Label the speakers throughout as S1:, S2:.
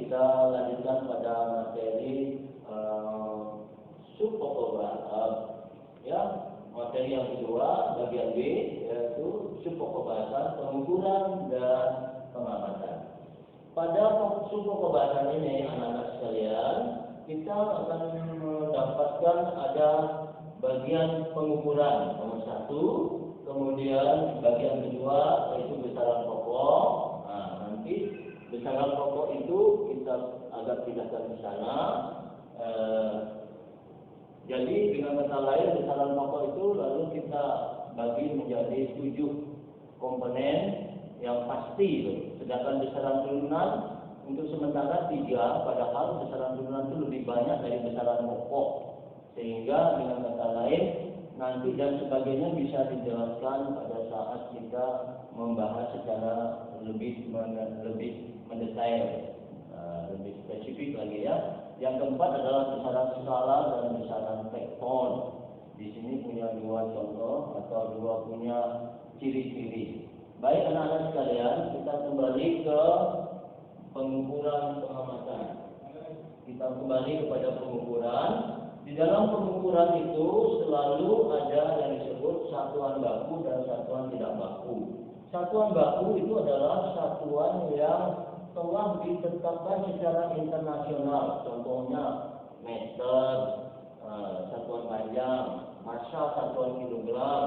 S1: kita lanjutkan pada materi subpokok ya, materi yang kedua bagian B, yaitu subpokok bahasan pengukuran dan pengamatan. Pada subpokok bahasan ini, anak-anak sekalian, kita akan mendapatkan ada bagian pengukuran nomor 1, kemudian bagian kedua yaitu besaran pokok. Nah, nanti besaran pokok itu kita agak pindahkan ke sana. Jadi dengan kata lain, besaran pokok itu lalu kita bagi menjadi 7 komponen yang pasti. Sedangkan besaran turunan untuk sementara 3, padahal besaran turunan itu lebih banyak dari besaran pokok. Sehingga dengan kata lain, nanti dan sebagainya bisa dijelaskan pada saat kita membahas secara lebih mendetail, lebih spesifik lagi ya. Yang keempat adalah besaran skala dan besaran vektor. Di sini punya 2 contoh atau 2 punya ciri-ciri. Baik anak-anak sekalian, kita kembali ke pengukuran pengamatan. Kita kembali kepada pengukuran. Di dalam pengukuran itu selalu ada yang disebut satuan baku dan satuan tidak baku. Satuan baku itu adalah satuan yang telah ditetapkan secara internasional. Contohnya meter, satuan panjang, massa satuan kilogram,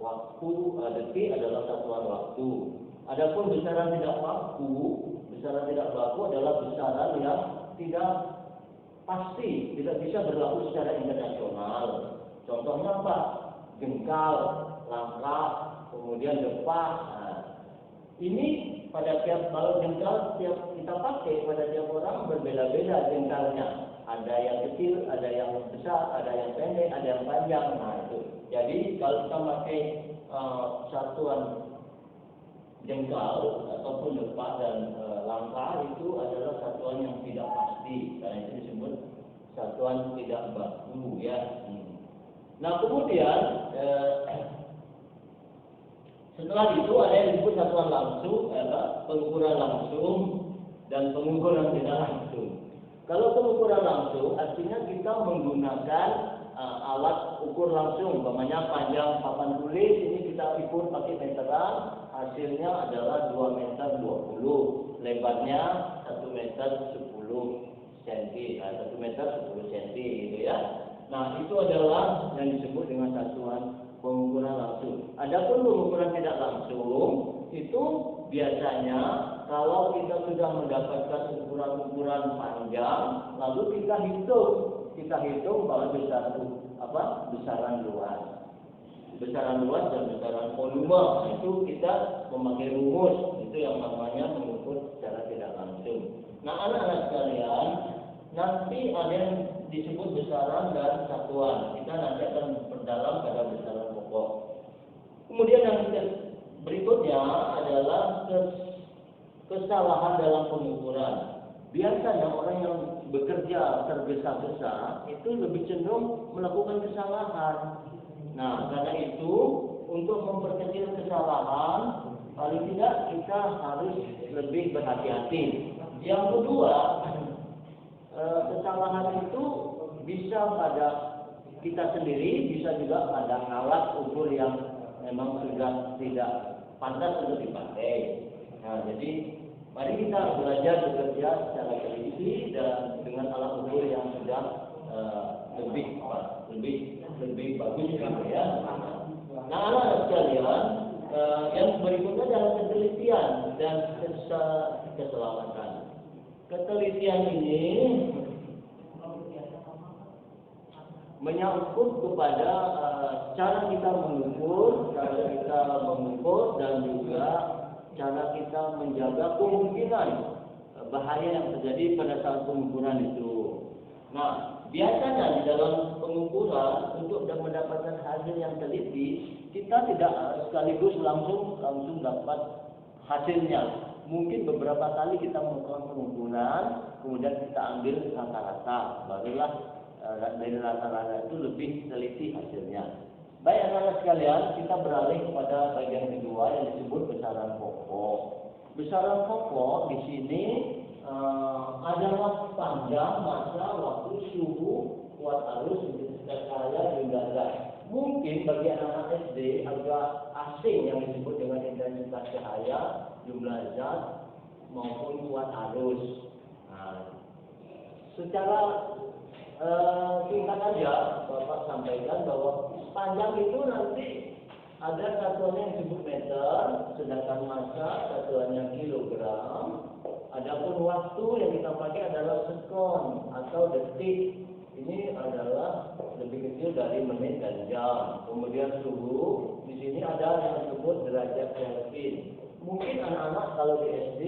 S1: waktu detik adalah satuan waktu. Adapun besaran tidak baku adalah besaran yang tidak pasti, tidak bisa berlaku secara internasional. Contohnya apa? Jengkal, langkah, kemudian depak. Nah, ini pada kalau jengkal tiap kita pakai pada tiap orang berbeda-beda jengkalnya. Ada yang kecil, ada yang besar, ada yang pendek, ada yang panjang. Nah itu. Jadi kalau kita pakai satuan jengkal ataupun depak dan langkah itu adalah satuan yang tidak pasti. Karena itu disebut satuan tidak baku ya. Nah kemudian setelah itu ada yang disebut satuan langsung, pengukuran langsung dan pengukuran tidak langsung. Kalau pengukuran langsung artinya kita menggunakan alat ukur langsung, umpamanya panjang papan tulis ini kita ukur pakai meteran, hasilnya adalah 2 meter 20, lebarnya 1 meter 10 cm, 1 meter 10 cm gitu ya. Nah itu adalah yang disebut dengan satuan pengukuran langsung. Adapun pengukuran tidak langsung itu biasanya kalau kita sudah mendapatkan ukuran-ukuran panjang, lalu kita hitung bahwa besaran luas. Besaran luas dan besaran volume itu kita memakai rumus, itu yang namanya mengukur secara tidak langsung. Nah anak-anak sekalian, nanti ada yang disebut besaran dan satuan. Kita nanti akan berdalam pada besaran pokok. Kemudian yang berikutnya adalah kesalahan dalam pengukuran. Biasanya orang yang bekerja tergesa-gesa itu lebih cenderung melakukan kesalahan. Nah, karena itu untuk memperkecil kesalahan, paling tidak kita harus lebih berhati-hati. Yang kedua, kesalahan itu bisa pada kita sendiri, bisa juga pada alat ukur yang memang sudah tidak pantas untuk dipakai. Nah, jadi mari kita belajar bekerja secara teliti dan dengan alat ukur yang sudah lebih bagus gitu ya. Nah, anak-anak sekalian, yang berikutnya adalah ketelitian dan keselamatan. Ketelitian ini menyangkut kepada cara kita mengukur, dan juga cara kita menjaga kemungkinan bahaya yang terjadi pada saat pengukuran itu. Nah, biasanya di dalam pengukuran untuk mendapatkan hasil yang teliti, kita tidak sekaligus langsung dapat hasilnya. Mungkin beberapa kali kita melakukan pengukuran, kemudian kita ambil rata-rata, barulah dari rata-rata itu lebih teliti hasilnya. Baik anak-anak sekalian, kita beralih kepada bagian kedua yang disebut besaran pokok. Besaran pokok di sini adalah panjang masa waktu suhu kuat arus intensitas cahaya jumlah zat. Mungkin bagi anak-anak SD agak asing yang disebut dengan intensitas cahaya, jumlah zat maupun kuat arus. Secara singkat aja Bapak sampaikan bahwa panjang itu nanti ada satuannya yang disebut meter, sedangkan massa satuannya kilogram. Adapun waktu yang kita pakai adalah sekon atau detik. Ini adalah lebih kecil dari menit dan jam. Kemudian suhu, di sini ada yang disebut derajat Kelvin. Mungkin anak-anak kalau di SD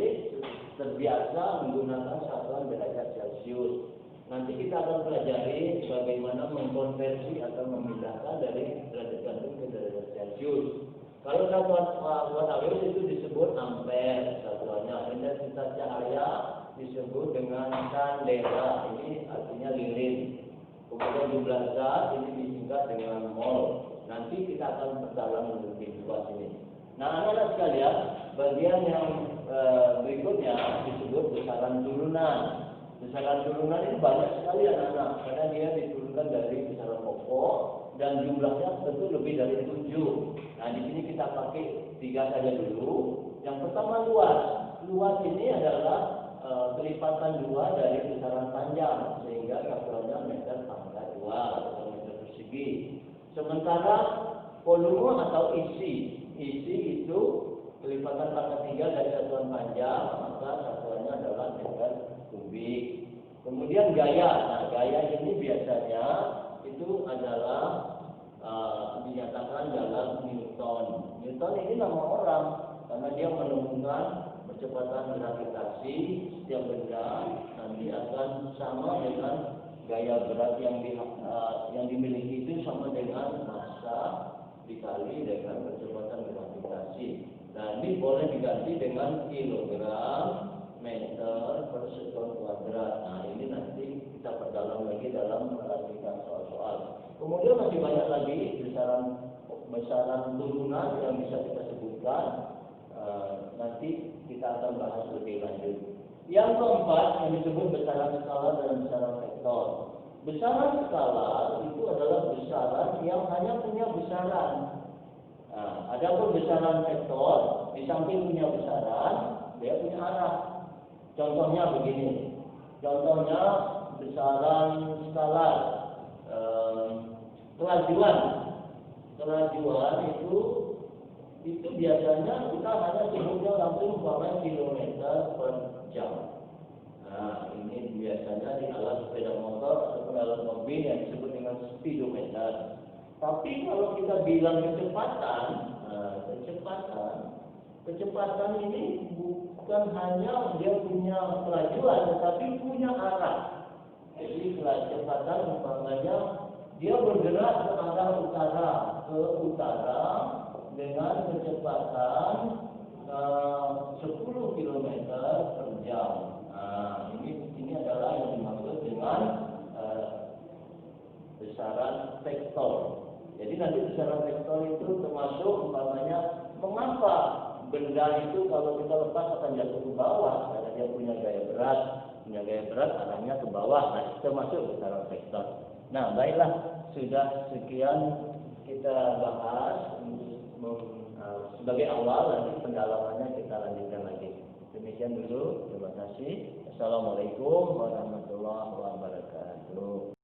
S1: terbiasa menggunakan satuan derajat Celcius. Nanti kita akan pelajari bagaimana mengkonversi atau memindahkan dari derajat Kelvin ke derajat Celcius. Kalau satuan kuat arus itu disebut ampere satuannya. Intensitas cahaya disebut dengan kandela. Ini artinya lilin. Kemudian jumlah zat ini disingkat dengan mol. Nanti kita akan perdalam lebih luas ini. Nah, anak-anak sekalian, bagian yang berikutnya disebut besaran turunan. Besaran turunan ini banyak sekali anak-anak, karena dia diturunkan dari besaran pokok dan jumlahnya tentu lebih dari 7. Nah, di sini kita pakai 3 saja dulu. Yang pertama luas. Luas ini adalah kelipatan 2 dari besaran panjang, sehingga satuannya meter pangkat 2 atau meter persegi. Sementara volume atau isi itu kelipatan pangkat 3 dari satuan panjang, maka satuannya adalah meter kubik. Kemudian gaya. Nah, gaya ini biasanya itu adalah dinyatakan dalam Newton. Newton ini nama orang karena dia menemukan percepatan gravitasi setiap benda nanti akan sama dengan gaya berat yang dimiliki itu sama dengan massa dikali dengan percepatan gravitasi. Nah, ini boleh diganti dengan kilogram meter per sekon kuadrat. Nah, ini nanti kita perdalam lagi dalam melanjutkan soal-soal. Kemudian masih banyak lagi besaran turunan yang bisa kita sebutkan. Nanti kita akan bahas lebih lanjut. Yang keempat yang disebut besaran skala dan besaran vektor. Besaran skala itu adalah besaran yang hanya punya besaran. Nah, adapun besaran vektor di samping punya besaran, dia punya arah. Contohnya begini. Contohnya besaran skala kelajuan itu biasanya kita hanya sebutnya langsung umpamanya kilometer per jam. Nah, ini biasanya di alat sepeda motor atau alat mobil yang disebut dengan speedometer. Tapi kalau kita bilang kecepatan ini bukan hanya dia punya kelajuan, tetapi punya arah. Jadi kecepatan umpamanya dia bergerak ke arah utara dengan kecepatan 10 km per jam. Nah, ini adalah yang dimaksud dengan besaran vektor. Jadi nanti besaran vektor itu termasuk umpamanya mengapa benda itu kalau kita lepas akan jatuh ke bawah karena dia punya gaya berat arahnya ke bawah. Nah, termasuk besaran vektor. Nah, baiklah, sudah sekian kita bahas sebagai awal, nanti pendalamannya kita lanjutkan lagi. Demikian dulu, terima kasih. Assalamualaikum warahmatullahi wabarakatuh.